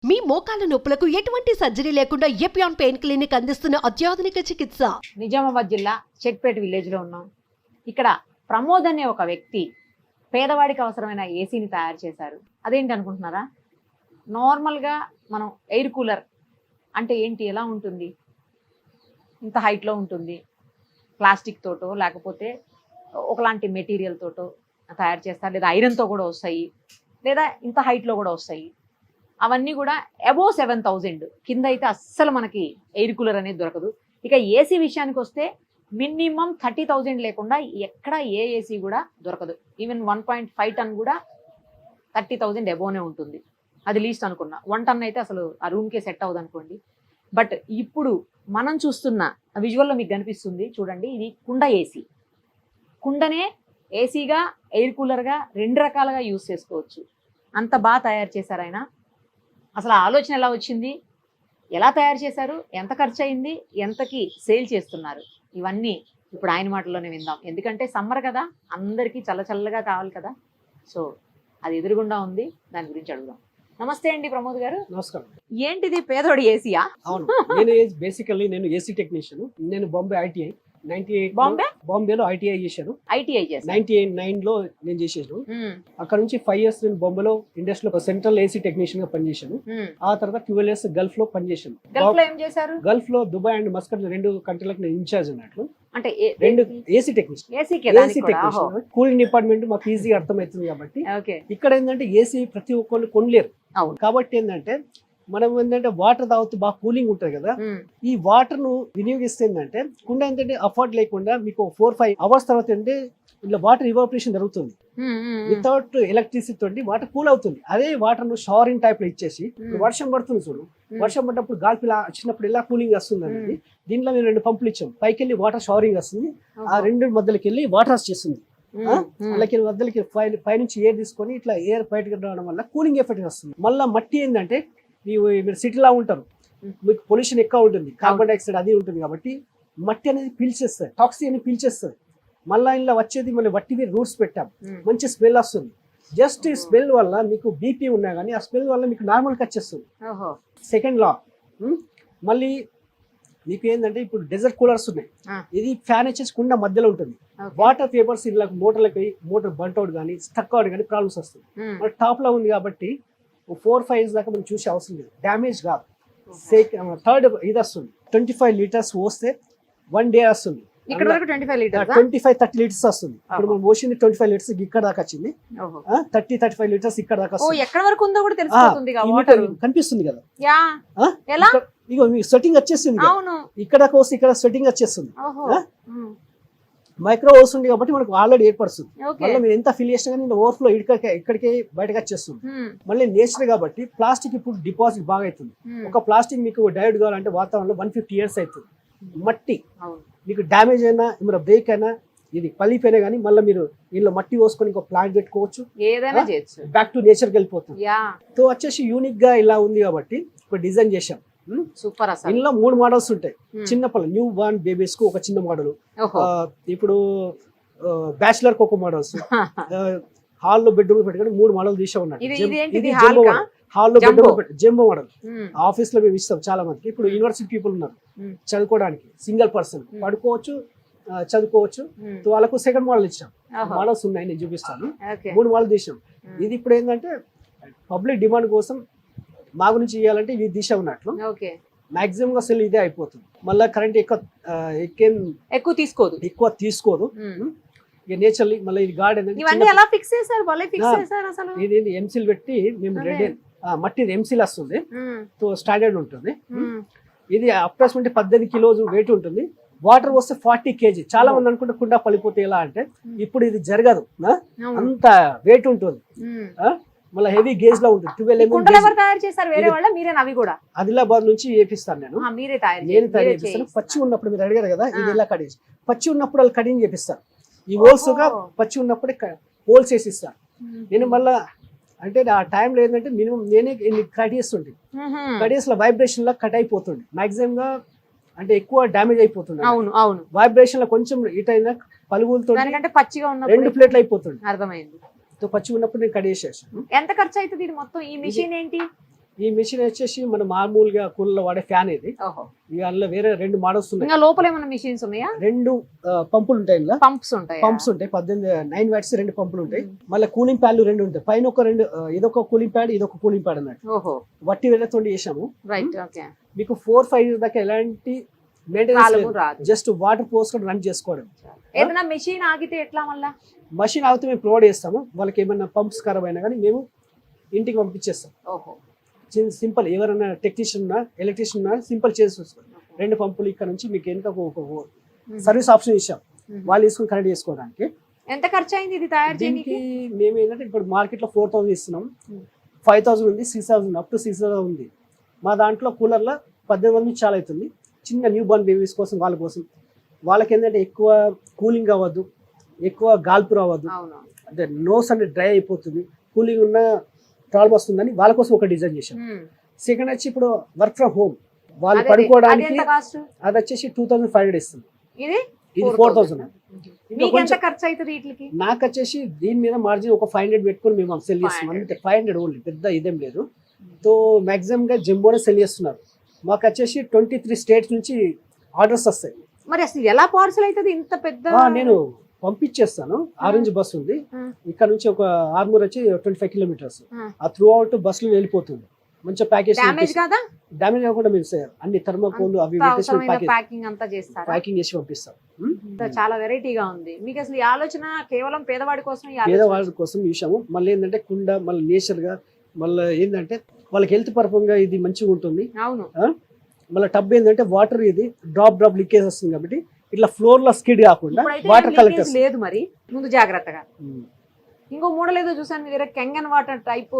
మీ మోకాల నొప్పులకు ఎటువంటి సర్జరీ లేకుండా ఎపియాన్ పెయిన్ క్లినిక్ అందిస్తున్న అత్యాధునిక చికిత్స. నిజామాబాద్ జిల్లా చెట్పేట విలేజ్లో ఉన్నాం. ఇక్కడ ప్రమోద్ అనే ఒక వ్యక్తి పేదవాడికి అవసరమైన ఏసీని తయారు చేశారు. అదేంటి అనుకుంటున్నారా? నార్మల్గా మనం ఎయిర్ కూలర్ అంటే ఏంటి, ఎలా ఉంటుంది, ఇంత హైట్లో ఉంటుంది, ప్లాస్టిక్ తోటో లేకపోతే ఒకలాంటి మెటీరియల్ తోటో తయారు చేస్తారు, లేదా ఐరన్తో కూడా వస్తాయి, లేదా ఇంత హైట్లో కూడా వస్తాయి. అవన్నీ కూడా అబోవ్ 7,000 కింద అయితే అస్సలు మనకి ఎయిర్ కూలర్ అనేది దొరకదు. ఇక ఏసీ విషయానికి వస్తే మినిమం 30,000 లేకుండా ఎక్కడ ఏ ఏసీ కూడా దొరకదు. ఈవెన్ 1.5 టన్ కూడా 30,000 అబోవ్నే ఉంటుంది. అది లీస్ట్ అనుకున్నా. 1 టన్ అయితే అసలు ఆ రూమ్కే సెట్ అవ్వదు అనుకోండి. బట్ ఇప్పుడు మనం చూస్తున్న విజువల్లో మీకు కనిపిస్తుంది చూడండి, ఇది కుండ ఏసీ. కుండనే ఏసీగా ఎయిర్ కూలర్గా 2 రకాలుగా యూజ్ చేసుకోవచ్చు. అంత బాగా తయారు చేశారు ఆయన. అసలు ఆలోచన ఎలా వచ్చింది, ఎలా తయారు చేశారు, ఎంత ఖర్చు అయింది, ఎంతకి సేల్ చేస్తున్నారు, ఇవన్నీ ఇప్పుడు ఆయన మాటల్లోనే విందాం. ఎందుకంటే సమ్మర్ కదా, అందరికీ చల్లగా కావాలి కదా. సో అది ఎదురుగుండా ఉంది, దాని గురించి అడుగుదాం. నమస్తే అండి ప్రమోద్ గారు. నమస్కారం. ఏంటిది పేదోడి ఏసీయా? అవును, నేను బేసికల్లీ నేను ఏసీ టెక్నీషియన్. నేను బాంబే ఐటీఐ 98 బాంబేలో ఐటీఐ చేశాను. 99 లో నేను చేసేసాను. అక్కడ నుంచి 5 years నేను బాంబేలో ఇండస్ట్రీలో సెంట్రల్ ఏసీ టెక్నీషియన్ గా పనిచేశాను. ఆ తర్వాత 12 years గల్ఫ్ లో పనిచేశాను. గల్ఫ్ లో దుబాయ్ అండ్ మస్కట్ 2 కంట్రీలకు నేను ఇన్ఛార్జ్ అన్నట్లు. అంటే 2 ఏసీ టెక్నీషియన్. కూలింగ్ డిపార్ట్మెంట్ మాకు ఈజీగా అర్థమవుతుంది కాబట్టి. ఇక్కడ ఏంటంటే ఏసీ ప్రతి ఒక్కళ్ళు కొనలేరు కాబట్టి ఏంటంటే మనం ఏంటంటే వాటర్ తాగుతూ బాగా కూలింగ్ ఉంటుంది కదా, ఈ వాటర్ ను వినియోగిస్తే ఏంటంటే కుండ ఏంటంటే అఫోర్డ్ లేకుండా మీకు 4-5 hours తర్వాత ఏంటంటే ఇట్లా వాటర్ ఇవాపరేషన్ జరుగుతుంది. వితౌట్ ఎలక్ట్రిసిటీ తోటి వాటర్ కూల్ అవుతుంది. అదే వాటర్ ను షవరింగ్ టైప్ లో ఇచ్చేసి వర్షం పడుతుంది చూడు, వర్షం పడ్డప్పుడు గాల్పు ఇలా వచ్చినప్పుడు ఎలా కూలింగ్ వస్తుంది అనేది దీంట్లో మేము 2 పంపులు ఇచ్చాం. పైకి వెళ్ళి వాటర్ షవరింగ్ వస్తుంది, ఆ 2 మధ్యలోకి వెళ్ళి వాటర్ వచ్చేస్తుంది. అలాగే మధ్యలోకి పైనుంచి ఎయిర్ తీసుకొని ఇట్లా ఎయిర్ బయటకు రావడం వల్ల కూలింగ్ ఎఫెక్ట్ వస్తుంది. మళ్ళీ మట్టి ఏంటంటే మీరు సిటీలో ఉంటారు, మీకు పొల్యూషన్ ఎక్కువ ఉంటుంది, కార్బన్ డైఆక్సైడ్ అది ఉంటుంది కాబట్టి మట్టి అనేది పీల్చేస్తుంది, టాక్సిన్ అనేది పీల్చేస్తుంది. మళ్ళీ ఇలా వచ్చేది మళ్ళీ వట్టివి రూట్స్ పెట్టాం, మంచి స్మెల్ వస్తుంది. జస్ట్ ఈ స్మెల్ వల్ల మీకు బీపీ ఉన్నా కానీ ఆ స్మెల్ వల్ల మీకు నార్మల్గా వచ్చేస్తుంది. సెకండ్ లా మళ్ళీ మీకు ఏంటంటే ఇప్పుడు డెజర్ట్ కూలర్స్ ఉన్నాయి. ఇది ఫ్యాన్ వచ్చేసి కుండ మధ్యలో ఉంటుంది. వాటర్ పేపర్స్ ఇలా మోటార్ బంట్ అవుట్ కానీ స్టక్ అవుట్ కానీ ప్రాబ్లమ్స్ వస్తుంది. మరి టాప్ లో ఉంది కాబట్టి 4-5 years దాకా మనం చూసే అవసరం లేదు, డ్యామేజ్ కాదు. థర్డ్ ఇది వస్తుంది 25 liters పోస్తే 1 day వస్తుంది. 25-30 liters వస్తుంది. ఇప్పుడు మనం పోసింది 25 liters ఇక్కడ దాకా వచ్చింది. 30-35 liters ఇక్కడ దాకా కనిపిస్తుంది కదా. ఇగో మీకు సెట్టింగ్ వచ్చేస్తుంది, ఇక్కడ దాకా వస్తే ఇక్కడ సెట్టింగ్ వచ్చేస్తుంది. మైక్రో ఓవర్స్ ఉంది కాబట్టి మనకు ఆల్రెడీ ఏర్పడుతుంది. మళ్ళీ మీరు ఎంత ఫిల్ చేసినా కానీ ఓవర్ఫ్లో ఇక్కడికి బయటకు వచ్చేస్తుంది. మళ్ళీ నేచర్ కాబట్టి ప్లాస్టిక్ ఇప్పుడు డిపాజిట్ బాగా అవుతుంది. ఒక ప్లాస్టిక్ మీకు డైరెక్ట్ కావాలంటే వాతావరణంలో 150 years అవుతుంది. మట్టి మీకు డ్యామేజ్ అయినా ఏమైనా బ్రేక్ అయినా ఇది పలిపోయినా కానీ మళ్ళీ మీరు ఇంట్లో మట్టి పోసుకొని ఇంకో ప్లాంట్ పెట్టుకోవచ్చు, ఏదైనా చేయొచ్చు, బ్యాక్ టు నేచర్కి వెళ్ళిపోతుంది. సో వచ్చేసి యూనిక్ గా ఇలా ఉంది కాబట్టి ఇప్పుడు డిజైన్ చేశాం. సూపర్. ఇందులో 3 మోడల్స్ ఉంటాయి. చిన్న పిల్లలు న్యూ బార్న్ బేబీస్ కు ఒక చిన్న మోడల్, ఇప్పుడు బ్యాచిలర్ కు ఒక మోడల్స్, హాల్లో బెడ్రూమ్ పెట్టుకుని 3 మోడల్ తీసే ఉన్నాయి. ఇది హాల్లో బెడ్రూమ్ జంబో మోడల్. ఆఫీస్ లో మేము ఇస్తాం చాలా మందికి. ఇప్పుడు యూనివర్సిటీ పీపుల్ ఉన్నారు చదువుకోవడానికి, సింగిల్ పర్సన్ పడుకోవచ్చు, చదువుకోవచ్చు. వాళ్ళకు సెకండ్ మోడల్ ఇచ్చాం. మోడల్స్ ఉన్నాయి, నేను చూపిస్తాను. 3 మోడల్ తీసాం. ఇది ఇప్పుడు ఏంటంటే పబ్లిక్ డిమాండ్ కోసం మా గురించి ఇవ్వాలంటే ఇది దిశ ఉన్నట్లు మాక్సిమం గా సెల్ ఇదే అయిపోతుంది. మళ్ళీ కరెంట్ ఎక్కువ తీసుకోదు. ఇక నేచర్లీ మళ్ళీ ఇది గార్డెన్ ఇది ఎంసీల్ పెట్టి మేము మట్టి ఎంసీల్ వస్తుంది, స్టాండర్డ్ ఉంటుంది. ఇది అప్రాక్సిమేట్లీ 18 kilos వెయిట్ ఉంటుంది. వాటర్ వస్తే 40 kg. చాలా మంది అనుకుంటే కుండ పలిపోతే ఎలా అంటే ఇప్పుడు ఇది జరగదు, అంత వెయిట్ ఉంటుంది. మళ్ళీ హెవీ గేజ్ లో ఉంటుంది. 12 mm. ఆదిలాబాద్ నుంచి చేపిస్తాను నేను తయారు చేపిస్తాను. పచ్చి ఉన్నప్పుడు మీరు అడిగారు కదా, ఇది ఎలా కటింగ్, పచ్చి ఉన్నప్పుడు వాళ్ళు కటింగ్ చేపిస్తారు. ఈ హోల్స్ గా పచ్చి ఉన్నప్పుడే హోల్స్ వేసి ఇస్తాను నేను. మళ్ళా అంటే ఆ టైంలో ఏంటంటే మినిమం నేనే కట్ చేస్తుంటే కడియస్ లో వైబ్రేషన్ లా కట్ అయిపోతుంది. మాక్సిమం గా అంటే ఎక్కువ డ్యామేజ్ అయిపోతుంది. వైబ్రేషన్ లో కొంచెం ఇట్ అయినా పలుగులతో 2 ప్లేట్లు అయిపోతుంది. అర్థమైంది. పచ్చి ఉన్నప్పుడు నేను కట్ చేసేసాను. ఎంత ఖర్చు అవుతుంది ఇది మొత్తం? ఈ మిషన్ ఏంటి? ఈ మెషిన్ వచ్చేసి మనం మామూలుగా కూలలో వాడే ఫ్యాన్ ఇది. ఓహో. ఇక అందులో వేరే 2 మోడల్స్ ఉన్నాయి. ఇంకా లోపల ఏమైనా మిషన్స్ ఉన్నాయా? 2 పంపులు ఉంటాయి ఇందులో. పంప్స్ ఉంటాయి. 9 వాట్స్ 2 పంపులు ఉంటాయి. మళ్ళీ కూలింగ్ ప్యాడ్లు 2 ఉంటాయి. పైన ఒక 2 ఇదొక కూలింగ్ ప్యాడ్, ఇదొక కూలింగ్ ప్యాడ్ అన్నట్టు. ఓహో. వట్టి వేలతో చేసాము. రైట్. ఓకే. మీకు 4-5 ఇయర్స్ దాకా ఎలాంటి మెయింటెనెన్స్ రాదు. జస్ట్ వాటర్ పోసుకొని రన్ చేసుకోవడం. ఏదైనా మెషిన్ ఆగితే ఎట్లా మళ్ళా? మషిన్ ఆగితే మేము ప్రొవైడ్ చేస్తాము. వాళ్ళకి ఏమైనా పంప్స్ ఖరాబ్ అయినా కానీ మేము ఇంటికి పంపించేస్తాం. ఓహో. సింపుల్, ఎవరైనా టెక్నీషియన్ ఉన్నా ఎలక్ట్రీషియన్ ఉన్నా సింపుల్ చేసుకోవచ్చు. 2 పంపులు ఇక్కడ నుంచి మీకు ఎంత ఒక సర్వీస్ ఆప్షన్ ఇచ్చాం, వాళ్ళు తీసుకొని కనెక్ట్ చేసుకోవడానికి. ఎంత ఖర్చు అయింది ఇది తయారు చేయడానికి? మేము ఏంటంటే ఇప్పుడు మార్కెట్ లో 4,000 ఇస్తున్నాం, 5,000 ఉంది, 6,000 అప్ టు 6,000 ఉంది. మా దాంట్లో కూలర్లో 18,000 నుంచి చాలా అవుతుంది. చిన్న న్యూ బోర్న్ బేబీస్ కోసం, వాళ్ళ కోసం. వాళ్ళకి ఏంటంటే ఎక్కువ కూలింగ్ అవ్వద్దు, ఎక్కువ గాల్పు రావద్దు, అంటే నోస్ అంటే డ్రై అయిపోతుంది, కూలింగ్ ఉన్న ప్రాబ్లం వస్తుందని వాళ్ళ కోసం ఒక డిజైన్ చేశాం. సెకండ్ వచ్చి ఇప్పుడు వర్క్ ఫ్రమ్ హోమ్ వాళ్ళు పడుకోవడానికి అది వచ్చేసి 2,500 ఇస్తుంది. ఇది 4,000. నాకు వచ్చేసి దీని మీద మార్జిన్ ఒక 500 పెట్టుకుని మేము సెల్ చేస్తున్నాం. అంటే 500 ఓన్లీ, పెద్ద ఇదేం లేదు. తో మాక్సిమం గా జంబోనే సెల్ చేస్తున్నారు. మాకు వచ్చేసి 23 స్టేట్స్ నుంచి ఆర్డర్స్ వస్తాయి. మరి అసలు ఎలా పార్సల్ అవుతుంది ఇంత పెద్ద? నేను పంపించేస్తాను. ఆరెంజ్ బస్ ఉంది ఇక్కడ నుంచి, ఒక ఆర్మూర్ వచ్చి 25 కిలోమీటర్స్. ఆ త్రూ అవుట్ బస్ లో వెళ్ళిపోతుంది. మంచిగా ప్యాకేజ్ డామేజ్ కాకుండా మేము అన్ని థర్మోకోల్ అవి ప్యాకింగ్ చేసి పంపిస్తాం. చాలా వెరైటీగా ఉంది. మీకు అసలు ఈ ఆలోచన కేవలం పేదవాడి కోసం చూసాము. మళ్ళీ ఏంటంటే కుండ మళ్ళీ నేచర్ గా, మళ్ళీ ఏంటంటే వాళ్ళకి హెల్త్ పరంగా ఇది మంచిగా ఉంటుంది. అవును. మళ్ళీ టబ్ ఏంటంటే వాటర్ ఇది డ్రాప్ లీకేజ్ వస్తుంది కాబట్టి ఇట్లా ఫ్లోర్ లో స్కిడ్ కాకుండా వాటర్ కలెక్టర్స్ లేదు. మరి ముందు జాగ్రత్తగా ఇంకో మోడల్ ఏదో చూసాను మీ దగ్గర, కెంగన్ వాటర్ టైప్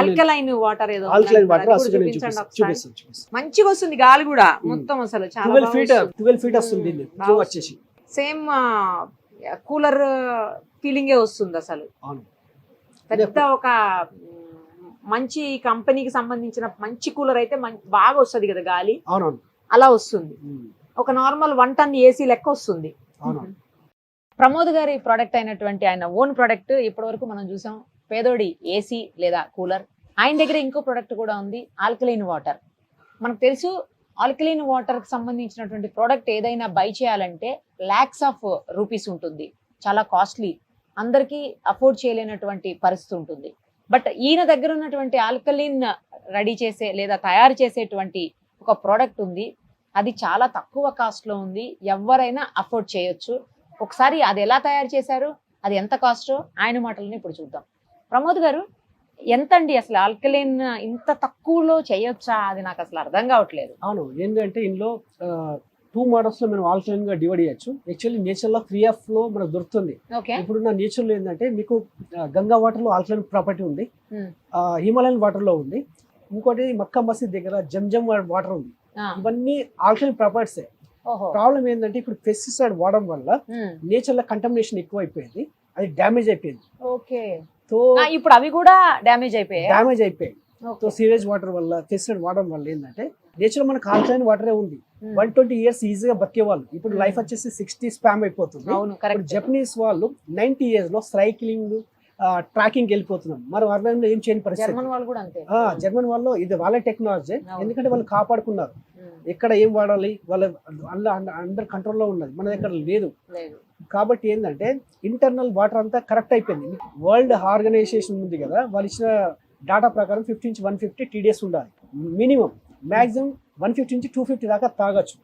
ఆల్కలైన్ వాటర్ ఏదో మంచిగా వస్తుంది గాలి కూడా మొత్తం. అసలు 12 ఫీట్ వస్తుంది వచ్చేసి. సేమ్ కూలర్ ఫీలింగే వస్తుంది అసలు. పెద్ద ఒక మంచి కంపెనీకి సంబంధించిన మంచి కూలర్ అయితే బాగా వస్తుంది కదా గాలి. అలా వస్తుంది. ఒక నార్మల్ 1 టన్ ఏసీ లెక్క వస్తుంది. ప్రమోద్ గారి ప్రోడక్ట్ అయినటువంటి ఆయన ఓన్ ప్రోడక్ట్ ఇప్పటి వరకు మనం చూసాం, పేదోడి ఏసీ లేదా కూలర్. ఆయన దగ్గర ఇంకో ప్రోడక్ట్ కూడా ఉంది, ఆల్కలైన్ వాటర్. మనకు తెలుసు ఆల్కలైన్ వాటర్ కి సంబంధించినటువంటి ప్రోడక్ట్ ఏదైనా బై చేయాలంటే lakhs of rupees ఉంటుంది, చాలా కాస్ట్లీ, అందరికీ అఫోర్డ్ చేయలేనటువంటి పరిస్థితి ఉంటుంది. బట్ ఈయన దగ్గర ఉన్నటువంటి ఆల్కలైన్ రెడీ చేసే లేదా తయారు చేసేటువంటి ఒక ప్రోడక్ట్ ఉంది, అది చాలా తక్కువ కాస్ట్ లో ఉంది, ఎవరైనా అఫోర్డ్ చేయొచ్చు. ఒకసారి అది ఎలా తయారు చేశారు, అది ఎంత కాస్ట్, ఆయన మాటలను ఇప్పుడు చూద్దాం. ప్రమోద్ గారు, ఎంత అండి అసలు ఆల్కలైన్ ఇంత తక్కువలో చేయొచ్చా? అది నాకు అసలు అర్థం కావట్లేదు. అవును, ఏంటంటే ఇందులో 2 మోడల్స్ లో మనం ఆల్కలైన్ గా డివైడ్ చేయొచ్చు. యాక్చువల్లీ నేచర్ లో ఫ్రీ ఆఫ్ లో మనకు దొరుకుతుంది. ఇప్పుడున్న నేచర్ లో ఏంటంటే మీకు గంగా వాటర్ లో ఆల్కలైన్ ప్రాపర్టీ ఉంది, హిమాలయన్ వాటర్ లో ఉంది, ఇంకోటి మక్కా మసీద్ దగ్గర జంజం వాటర్ ఉంది. ఇవన్నీ ఆల్కలైన్ ప్రాపర్టీసే. ప్రాబ్లం ఏంటంటే ఇప్పుడు పెస్టిసైడ్ వాడడం వల్ల నేచర్ లో కంటామినేషన్ ఎక్కువ అయిపోయింది, అది డ్యామేజ్ అయిపోయింది. ఇప్పుడు అవి కూడా డ్యామేజ్ అయిపోయాయి. సీవేజ్ వాటర్ వల్ల, పెస్టిసైడ్ వాడడం వల్ల ఏంటంటే నేచర్ మనకు ఆల్కలైన్ వాటరే ఉంది. 120 years ఈజీగా బతికేవాళ్ళు, ఇప్పుడు లైఫ్ వచ్చేసి 60 స్పామ్ అయిపోతుంది. జపనీస్ వాళ్ళు 90 years లో సైక్లింగ్ ట్రాకింగ్ వెళ్ళిపోతున్నాం. మరి వాళ్ళ ఏం చేయని పరిస్థితి. జర్మన్ వాళ్ళు ఇది వాళ్ళ టెక్నాలజీ, ఎందుకంటే వాళ్ళు కాపాడుకున్నారు. ఎక్కడ ఏం వాడాలి వాళ్ళ అండర్ కంట్రోల్లో ఉన్నది, మన దగ్గర లేదు. కాబట్టి ఏంటంటే ఇంటర్నల్ వాటర్ అంతా కరెక్ట్ అయిపోయింది. వరల్డ్ ఆర్గనైజేషన్ ఉంది కదా, వాళ్ళు ఇచ్చిన డాటా ప్రకారం 50 నుంచి 150 TDS ఉండాలి మినిమం. మాక్సిమం 150 నుంచి 250 దాకా తాగొచ్చు.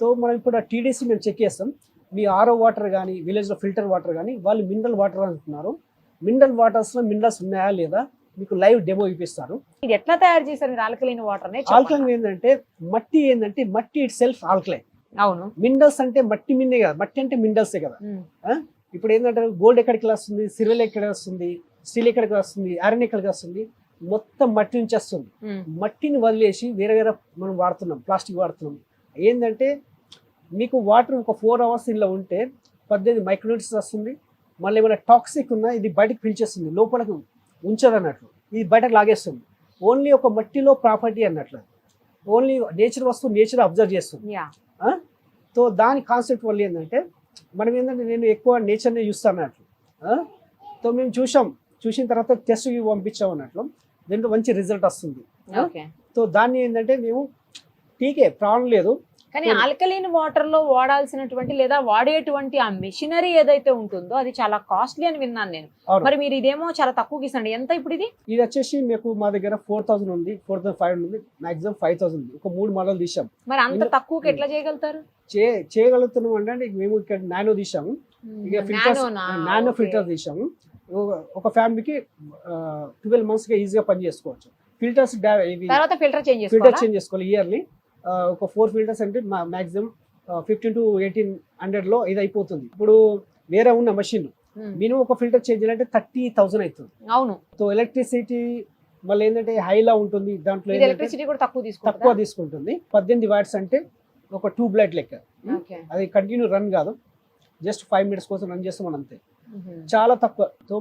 సో మనం ఇప్పుడు TDS మేము చెక్ చేస్తాం. మీ RO వాటర్ కానీ విలేజ్ లో ఫిల్టర్ వాటర్ కానీ వాళ్ళు మినరల్ వాటర్ అంటున్నారు. మినరల్ వాటర్స్ లో మినరల్స్ ఉన్నాయా లేదా మీకు లైవ్ డెమో ఇప్పిస్తారు. ఇది ఎట్లా తయారు చేశారు ఆల్కలైన్ వాటర్? ఆల్కలైన్ ఏంటంటే మట్టి ఇట్ సెల్ఫ్ ఆల్కలైన్. అవును. మినరల్స్ అంటే మట్టి మిన్నే కదా, మట్టి అంటే మినరల్సే కదా. ఇప్పుడు ఏంటంటే గోల్డ్ ఎక్కడికి వస్తుంది, సిల్వర్ ఎక్కడ వస్తుంది, స్టీల్ ఎక్కడికి వస్తుంది, ఐరన్ ఎక్కడికి వస్తుంది, మొత్తం మట్టి నుంచి వస్తుంది. మట్టిని వదిలేసి వేరే మనం వాడుతున్నాం, ప్లాస్టిక్ వాడుతున్నాం. ఏంటంటే మీకు వాటర్ ఒక 4 hours ఇలా ఉంటే 18 మైక్రోన్యూట్రియంట్స్ వస్తుంది. మళ్ళీ ఏమైనా టాక్సిక్ ఉన్నా ఇది బయటకు పిలిచేస్తుంది, లోపలికి ఉంచదు అన్నట్లు, ఇది బయటకు లాగేస్తుంది. ఓన్లీ ఒక మట్టిలో ప్రాపర్టీ అన్నట్లు, ఓన్లీ నేచర్ వస్తువు నేచర్ అబ్జర్వ్ చేస్తుంది. సో దాని కాన్సెప్ట్ వల్ల ఏంటంటే మనం ఏంటంటే నేను ఎక్కువ నేచర్ని చూస్తాను అన్నట్లు. సో మేము చూసిన తర్వాత టెస్ట్కి పంపించాం అన్నట్లు. దీంట్లో మంచి రిజల్ట్ వస్తుంది. ఓకే. సో దాన్ని ఏంటంటే మేము టీకే ప్రాబ్లం లేదు. కానీ ఆల్కలీన్ వాటర్ లో వాడాల్సినటువంటి లేదా వాడేటువంటి ఆ మెషినరీ ఏదైతే ఉంటుందో అది చాలా కాస్ట్లీ అని విన్నాను నేను. అవును. మరి మీరు ఇదేమో చాలా తక్కువకి ఇస్తాండి. ఎంత ఇప్పుడు ఇది? ఇది వచ్చేసి మీకు మా దగ్గర 4000 ఉంది, 4500 ఉంది, మాక్సిమం 5000 ఉంది. ఒక 3 మోడల్ తీసాం. మరి అంత తక్కువకి ఎట్లా చేయగలుగుతారు? చేయగలుగుతున్నాం అంటే మేము ఇక్కడ నానో తీసాము, ఇక ఫిల్టర్స్ నానో ఫిల్టర్ తీసాము. ఒక ఫ్యామిలీకి 12 months గా ఈజీగా పని చేసుకోవచ్చు. ఫిల్టర్స్ తర్వాత ఫిల్టర్ చేంజ్ చేసుకోవాలి ఇయర్లీ. ఒక 4 ఫిల్టర్స్ అంటే మాక్సిమం 15 to 1800 లో ఇది అయిపోతుంది. ఇప్పుడు వేరే ఉన్న మషిన్ మినిమం ఒక ఫిల్టర్ చేంజ్ చేయాలంటే 30,000 అవుతుంది. అవును. సో ఎలక్ట్రిసిటీ మళ్ళీ ఏంటంటే హైలా ఉంటుంది, దాంట్లో ఎలక్ట్రిసిటీ కూడా తక్కువ తీసుకుంటుంది. 18 watts అంటే ఒక 2 బ్లడ్ లెక్క. అది కంటిన్యూ రన్ కాదు, జస్ట్ 5 minutes కోసం రన్ చేస్తాం మనం అంతే, చాలా తక్కువ. సో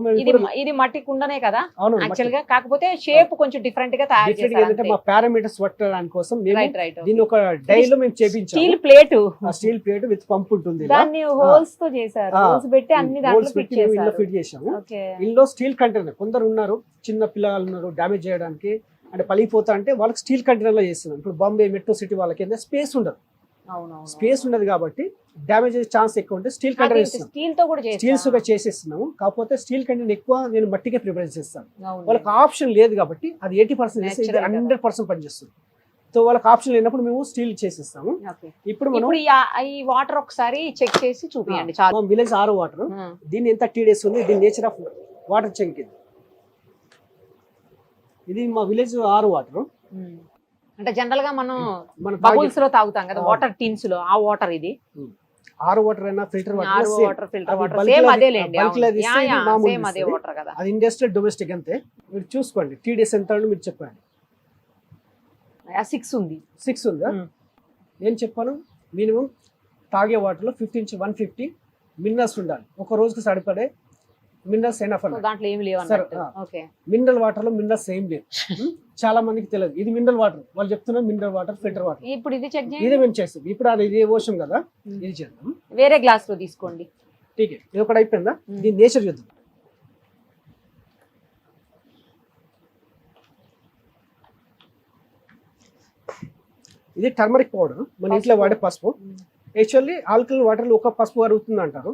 ఇది మట్టి కుండనే కదా అవును యాక్చువల్ గా, కాకపోతే షేప్ కొంచెం డిఫరెంట్ గా తయారు చేశారు. మా పారామీటర్స్ పట్టడానికి కోసం దీన్ని ఒక డైలో మేము చేపించాము. స్టీల్ ప్లేట్ విత్ పంప్ ఉంటుంది, దాన్ని హోల్స్ తో చేశారు. హోల్స్ పెట్టి అన్ని దాంట్లో ఫిట్ చేశాము. ఇందులో స్టీల్ కంటైనర్, కొందరు ఉన్నారు చిన్న పిల్లలు ఉన్నారు డ్యామేజ్ చేయడానికి అంటే పలిపోతా అంటే వాళ్ళకి స్టీల్ కంటైనర్ లో చేస్తున్నాం. ఇప్పుడు బాంబే మెట్రో సిటీ వాళ్ళకి ఏంటంటే స్పేస్ ఉండదు, కాబట్టి డ్యామేజ్ అయ్యే ఛాన్స్ ఎక్కువ ఉంటే స్టీల్ కంటైనర్ స్టీల్స్ గా చేసేస్తున్నాము. కాకపోతే స్టీల్ కంటైనర్ ఎక్కువ నేను మట్టికే ప్రిపేర్ చేస్తాను. వాళ్ళకి ఆప్షన్ లేదు కాబట్టి అది 80% 100% పనిచేస్తుంది. సో వాళ్ళకి ఆప్షన్ లేనప్పుడు మేము స్టీల్ చేసేస్తాము. ఇప్పుడు మనం ఈ వాటర్ ఒకసారి చెక్ చేసి చూపించండి. విలేజ్ ఆరో వాటర్, దీన్ని ఎంత 30 days ఉంది, దీని నేచర్ ఆఫ్ వాటర్ చెక్ ఇది మా విలేజ్ ఆరో వాటర్. అంటే జనరల్ గా మనం బబుల్స్ లో తాగుతాం కదా వాటర్ టిన్స్ లో, ఆ వాటర్ ఇది ఆరో వాటర్ అయినా ఫిల్టర్ వాటర్ సేమ్ అదే లేండి, సేమ్ అదే వాటర్ కదా. అది ఇండస్ట్రియల్ డొమెస్టిక్ అంతే. మీరు చూసుకోండి 3 days ఎంత మీరు చెప్పండి. 6 ఉంది. 6 ఉందా? నేను చెప్పాను మినిమం తాగే వాటర్లో 50 నుంచి 150 మినరల్స్ ఉండాలి. ఒక రోజుకి సరిపడే మినరల్స్ ఎనఫ్ అన్నమాట. దాంట్లో ఏమి లేవు అన్నట్టు. ఓకే. మినరల్ వాటర్ లో మినరల్స్ ఏం లేవు. చాలా మందికి తెలియదు ఇది మినరల్ వాటర్, వాళ్ళు చెప్తున్నారు మినరల్ వాటర్ ఫిల్టర్ వాటర్. ఇప్పుడు ఇది చెక్ చేయండి. ఇది మేము చేస్తాం. ఇప్పుడు అది ఇది ఓషన్ కదా, ఇది చేద్దాం. వేరే గ్లాస్ లో తీసుకోండి. ఠీక్, ఇది ఒకటి అయిపోయిందా? దీని నేచర్ చూద్దాం. ఇది టర్మరిక్ పౌడర్, మన ఇంట్లో వాడే పసుపు. యాక్చువల్లీ ఆల్కలైన్ వాటర్లో ఒక పసుపు కరుగుతుంది అంటారు.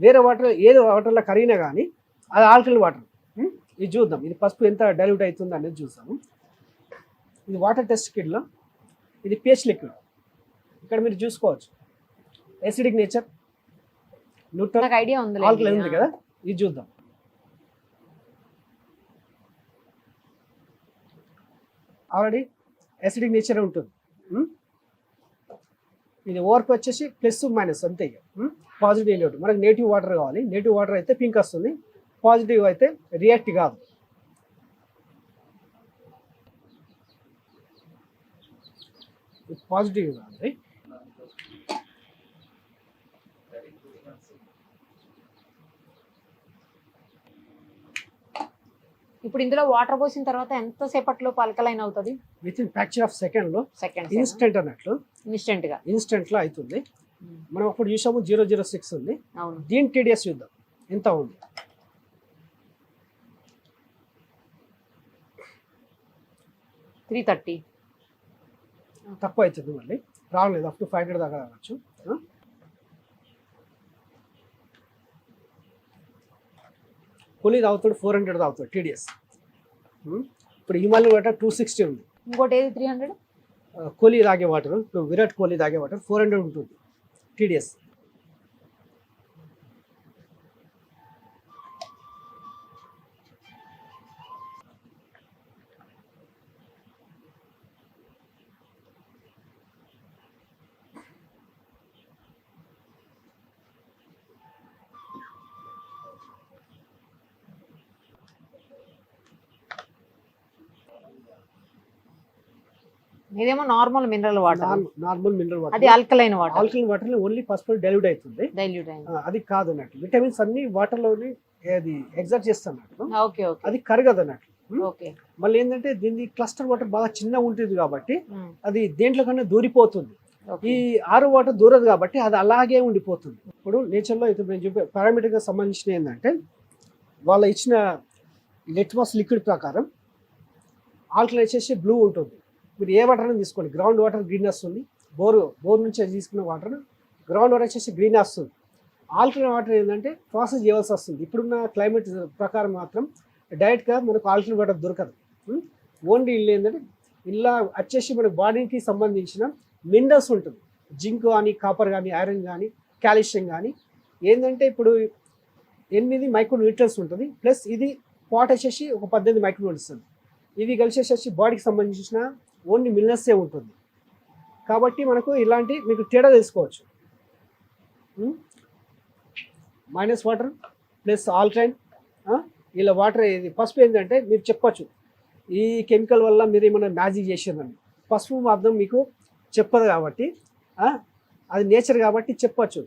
వేరే వాటర్ ఏదో వాటర్లో కరిగినా కానీ అది ఆల్కలైన్ వాటర్. ఇది చూద్దాం, ఇది పసుపు ఎంత డైల్యూట్ అవుతుంది అనేది చూస్తాము. ఇది వాటర్ టెస్ట్ కిట్లో, ఇది pH లిక్విడ్. ఇక్కడ మీరు చూసుకోవచ్చు ఎసిడిక్ నేచర్, న్యూట్రల్, ఆల్కలైన్ ఉంది కదా. ఇది చూద్దాం. ఆల్రెడీ ఎసిడిక్ నేచర్ ఉంటుంది. ఇది ఓవర్కి వచ్చేసి ప్లస్ మైనస్ అంతే. Positive negative. మనకు నేటివ్ వాటర్ కావాలి, నేటివ్ వాటర్ అయితే పింక్ వస్తుంది, పాజిటివ్ అయితే రియాక్ట్ కాదు. పాజిటివ్ కాదు. ఇప్పుడు ఇందులో వాటర్ పోసిన తర్వాత ఎంత సేపట్లో ఆల్కలైన్ అవుతుంది? With in fraction of second లో ఇన్స్టెంట్ అన్నట్లు, ఇన్స్టెంట్ లో అవుతుంది. మనం అప్పుడు చూసాము 006 ఉంది. దీని TDS చూద్దాం ఎంత ఉంది. తక్కువ అవుతుంది, మళ్ళీ రాలేదు. అప్ టు 500 దాకా రావచ్చు. కూలీ తాగుతాడు 400 తాగుతాడు TDS. ఇప్పుడు హిమాలయ వాటర్ 260 ఉంది. ఇంకోటి ఏది 300. కోహ్లీ తాగే వాటర్, ఇప్పుడు విరాట్ కోహ్లీ తాగే వాటర్ 400 ఉంటుంది TDS. ఇదేమో నార్మల్ మినరల్ వాటర్. అది ఆల్కలైన్ వాటర్. ఆల్కలైన్ వాటర్ లో ఓన్లీ పసుపు డైల్యూట్ అవుతుంది. అది కాదు అన్నట్టు. విటమిన్స్ అన్ని వాటర్ లోని అది ఎగ్జర్ట్ చేస్తున్నట్టు, అది కరగదు అన్నట్టు. మళ్ళీ ఏంటంటే దీని క్లస్టర్ వాటర్ బాగా చిన్న ఉంటుంది కాబట్టి అది దేంట్లో కన్నా దూరిపోతుంది. ఈ ఆరో వాటర్ దూరదు కాబట్టి అది అలాగే ఉండిపోతుంది. ఇప్పుడు నేచర్ లో అయితే నేను చెప్పే పారామీటర్ గా సంబంధించిన ఏంటంటే వాళ్ళ ఇచ్చిన లిట్మస్ లిక్విడ్ ప్రకారం ఆల్కలైన్ వచ్చేసి బ్లూ ఉంటుంది. మీరు ఏ వాటర్ అని తీసుకోండి, గ్రౌండ్ వాటర్ గ్రీన్ వస్తుంది, బోర్ నుంచి తీసుకున్న వాటర్ గ్రౌండ్ వాటర్ వచ్చేసి గ్రీన్ వస్తుంది. ఆల్కలైన్ వాటర్ ఏంటంటే ప్రాసెస్ చేయవలసి వస్తుంది. ఇప్పుడున్న క్లైమేట్ ప్రకారం మాత్రం డైరెక్ట్గా మనకు ఆల్కలైన్ వాటర్ దొరకదు. ఓన్లీ ఇల్లు ఏంటంటే ఇలా వచ్చేసి మన బాడీకి సంబంధించిన మినరల్స్ ఉంటుంది, జింక్ కానీ, కాపర్ కానీ, ఐరన్ కానీ, కాల్షియం కానీ. ఏంటంటే ఇప్పుడు 8 మైక్రోన్యూట్రియన్స్ ఉంటుంది, ప్లస్ ఇది పాట్ వచ్చేసి ఒక 18 మైక్రోన్యూట్రియన్స్ ఉంటుంది. ఇవి కలిసేసి బాడీకి సంబంధించిన ఓన్లీ మినరల్సే ఉంటుంది. కాబట్టి మనకు ఇలాంటి మీకు తేడా తెలుసుకోవచ్చు. మైనస్ వాటర్ ప్లస్ ఆల్కలైన్, ఇలా వాటర్. ఇది పసుపు ఏంటంటే మీరు చెప్పచ్చు ఈ కెమికల్ వల్ల మీరు ఏమైనా మ్యాజిక్ చేసిందని. పసుపు మాత్రం మీకు చెప్పదు కాబట్టి, అది నేచర్ కాబట్టి చెప్పచ్చు.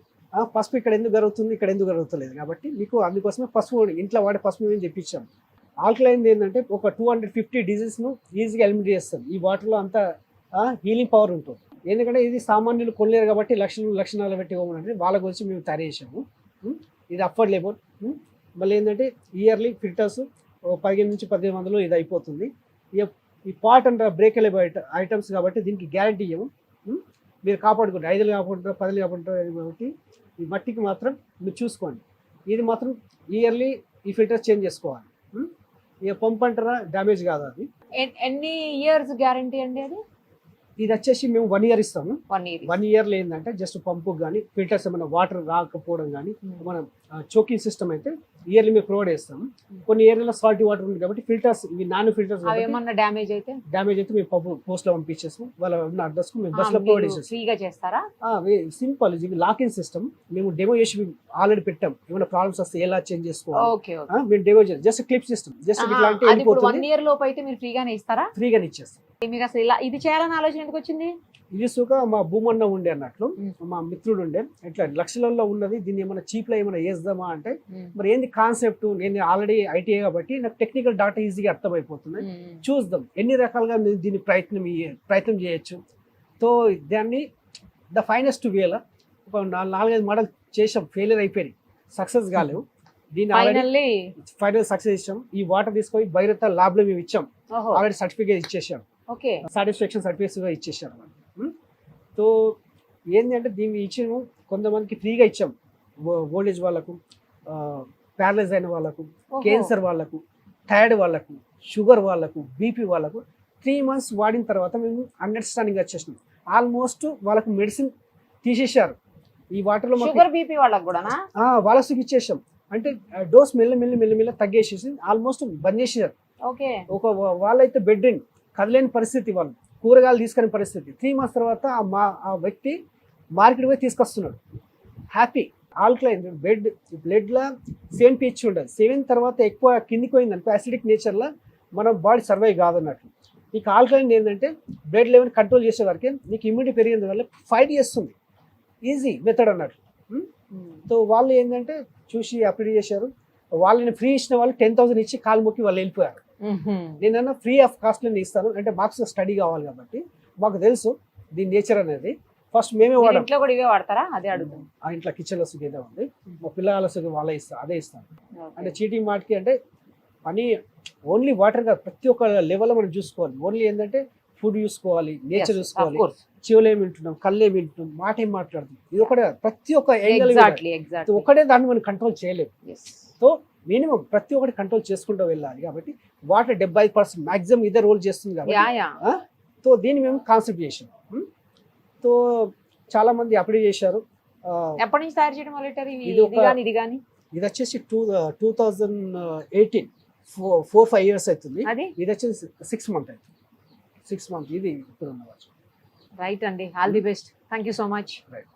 పసుపు ఇక్కడ ఎందుకు జరుగుతుంది, ఇక్కడ ఎందుకు జరుగుతలేదు కాబట్టి మీకు అందుకోసమే పసుపు ఇంట్లో వాడే పసుపు మేము చెప్పించాం. ఆల్కలైన్ ఏంటంటే ఒక 250 డిజీజ్ను ఈజీగా ఎలిమినేట్ చేస్తుంది. ఈ వాటర్లో అంత హీలింగ్ పవర్ ఉంటుంది. ఎందుకంటే ఇది సామాన్యులు కొనలేరు కాబట్టి లక్షణాలు పెట్టి ఇవ్వమంటే వాళ్ళ గురించి మేము తయారు చేసాము. ఇది అఫోర్డబుల్. మళ్ళీ ఏంటంటే ఇయర్లీ ఫిల్టర్స్ 15 నుంచి 1800 ఇది అయిపోతుంది. ఈ పాట్ అండ్ బ్రేకబుల్ ఐటమ్స్ కాబట్టి దీనికి గ్యారంటీ ఇవ్వము. మీరు కాపాడుకుంటారు, 5 కాపాడుకుంటారు, 10 కాపాడుకుంటారు కాబట్టి ఈ మట్టికి మాత్రం మీరు చూసుకోండి. ఇది మాత్రం ఇయర్లీ ఈ ఫిల్టర్స్ చేంజ్ చేసుకోవాలి. ఇక పంప్ అంటారా డ్యామేజ్ కాదు. అది ఎన్ని ఇయర్స్ గ్యారంటీ అండి? అది ఇది వచ్చేసి మేము 1 ఇయర్ ఇస్తాము. 1 ఇయర్లో ఏంటంటే జస్ట్ పంపు కానీ ఫిల్టర్స్ ఏమైనా వాటర్ రాకపోవడం కానీ మనం చోకింగ్ సిస్టమ్ అయితే ఇయర్లీ మేము ప్రొవైడ్ చేస్తాము. కొన్ని ఏరియాలో సాల్టీ వాటర్ ఉంది కాబట్టి ఫిల్టర్స్ ఇవి నాన్ ఫిల్టర్స్ ఏమన్నా డ్యామేజ్ అయితే మేము పోస్ట్ లో పంపించేస్తాం. వాళ్ళ అడ్రస్ కు మేము బస్ లో ప్రొవైడ్ చేస్తాం. ఫ్రీగా చేస్తారా? సింపుల్. ఇది లాకింగ్ సిస్టమ్ మేము డెమో చేసి ఆల్రెడీ పెట్టాం. ఏమైనా ప్రాబ్లమ్స్ వస్తే ఎలా చేంజ్ చేసుకోవాలి మేము డెమో చేస్తాం. జస్ట్ క్లిప్ సిస్టమ్, జస్ట్ ఇట్లాంటి 1 ఇయర్ లోపు అయితే మీరు ఫ్రీగానే ఇస్తారా? ఫ్రీగానే ఇచ్చేస్తాం. మీకు అసలు ఇలా ఇది చేయాలని ఆలోచన ఎందుకు వచ్చింది? ఇది సుఖ మా భూమన్న ఉండే అన్నట్లు, మా మిత్రుడు ఉండే, ఇట్లా లక్షలలో ఉన్నది, దీన్ని ఏమైనా చీప్ లో ఏమైనా వేద్దామా అంటే మరి ఏంది కాన్సెప్ట్. నేను ఆల్రెడీ ఐటీఐ కాబట్టి నాకు టెక్నికల్ డాటా ఈజీగా అర్థమైపోతుంది. చూద్దాం ఎన్ని రకాలుగా దీన్ని ప్రయత్నం చేయొచ్చు. సో దాన్ని ద ఫైనెస్ట్ వేలో ఒక 4-5 మోడల్ చేసాం, ఫెయిలియర్ అయిపోయినాయి, సక్సెస్ కాలేవు. దీన్ని ఫైనల్ సక్సెస్ ఇచ్చాం. ఈ వాటర్ తీసుకొని భైరత ల్యాబ్ లో మేము ఇచ్చాం, ఆల్రెడీ సర్టిఫికేట్ ఇచ్చేసాం, సాటిస్ఫాక్షన్ సర్టిఫికేట్స్ ఇచ్చేసారు. సో ఏంటంటే దీన్ని ఇచ్చిన కొంతమందికి ఫ్రీగా ఇచ్చాం. ఓల్డేజ్ వాళ్ళకు, ప్యారలైజ్ అయిన వాళ్ళకు, క్యాన్సర్ వాళ్ళకు, థైరాయిడ్ వాళ్ళకు, షుగర్ వాళ్ళకు, బీపీ వాళ్ళకు 3 months వాడిన తర్వాత మేము అండర్స్టాండింగ్ వచ్చేసినాం. ఆల్మోస్ట్ వాళ్ళకు మెడిసిన్ తీసేశారు. ఈ వాటర్లో షుగర్ బీపీ వాళ్ళకు కూడా వాళ్ళకి ఇచ్చేసాం. అంటే డోస్ మెల్ల తగ్గేసేసి ఆల్మోస్ట్ బంద్ చేసేసారు. ఒక వాళ్ళైతే బెడ్ రిన్, కదలేని పరిస్థితి, వాళ్ళు కూరగాయలు తీసుకునే పరిస్థితి. 3 months తర్వాత ఆ వ్యక్తి మార్కెట్ పోయి తీసుకొస్తున్నాడు హ్యాపీ. ఆల్కలైన్ బ్లడ్లో 7 pH ఉండదు. 7 తర్వాత ఎక్కువ కిందికి పోయిందనుకో యాసిడిక్ నేచర్లో మన బాడీ సర్వైవ్ కాదన్నట్లు. నీకు ఆల్కలైన్ ఏంటంటే బ్లడ్ లెవెల్ కంట్రోల్ చేసే వరకే నీకు ఇమ్యూనిటీ పెరిగిన వల్ల ఫైట్ చేస్తుంది. ఈజీ మెథడ్ అన్నట్లు. సో వాళ్ళు ఏంటంటే చూసి అప్లై చేశారు. వాళ్ళని ఫ్రీ ఇచ్చిన వాళ్ళు 10,000 ఇచ్చి కాలు మొక్కి వాళ్ళు వెళ్ళిపోయారు. నేనన్నా ఫ్రీ ఆఫ్ కాస్ట్ నేను ఇస్తాను అంటే మాకు స్టడీ కావాలి కాబట్టి మాకు తెలుసు దీని నేచర్ అనేది. ఫస్ట్ మేమే వాడాం. ఇంట్లో కూడా ఇవే వాడతారా? అదే అడుగుతాం. ఆ ఇంట్లో కిచెన్ లో సుఖ ఉంది, మా పిల్లల సుఖ వాళ్ళే ఇస్తారు, అదే ఇస్తాను. అంటే చీటింగ్ మాటికి అంటే పని ఓన్లీ వాటర్ కాదు, ప్రతి ఒక్క లెవెల్లో మనం చూసుకోవాలి. ఓన్లీ ఏంటంటే ఫుడ్ చూసుకోవాలి, నేచర్ చూసుకోవాలి, చెవులు ఏమి వింటున్నాం, కళ్ళు ఏమి వింటున్నాం, మాట ఏం మాట్లాడుతున్నాం, ఇది ఒకటే ప్రతి ఒక్క ఒకటే దాన్ని మనం కంట్రోల్ చేయలేము. సో మినిమం ప్రతి ఒక్కటి కంట్రోల్ చేసుకుంటూ వెళ్ళాలి. కాబట్టి వాటర్ 70% మాక్సిమం ఇదే రోల్ చేస్తుంది కాబట్టి సో దీన్ని మేము కాన్సెప్ట్ చేసాం. సో చాలా మంది అప్లై చేశారు. ఎప్పటి నుంచి తయారు చేయడం మొదలెట్టారు? ఇది వచ్చేసి 2018 4-5 years అవుతుంది. ఇది వచ్చేసి 6 months అవుతుంది. 6 months ఇది ఇప్పుడు ఉన్న. రైట్ అండి, all the best. Thank you so much. Right.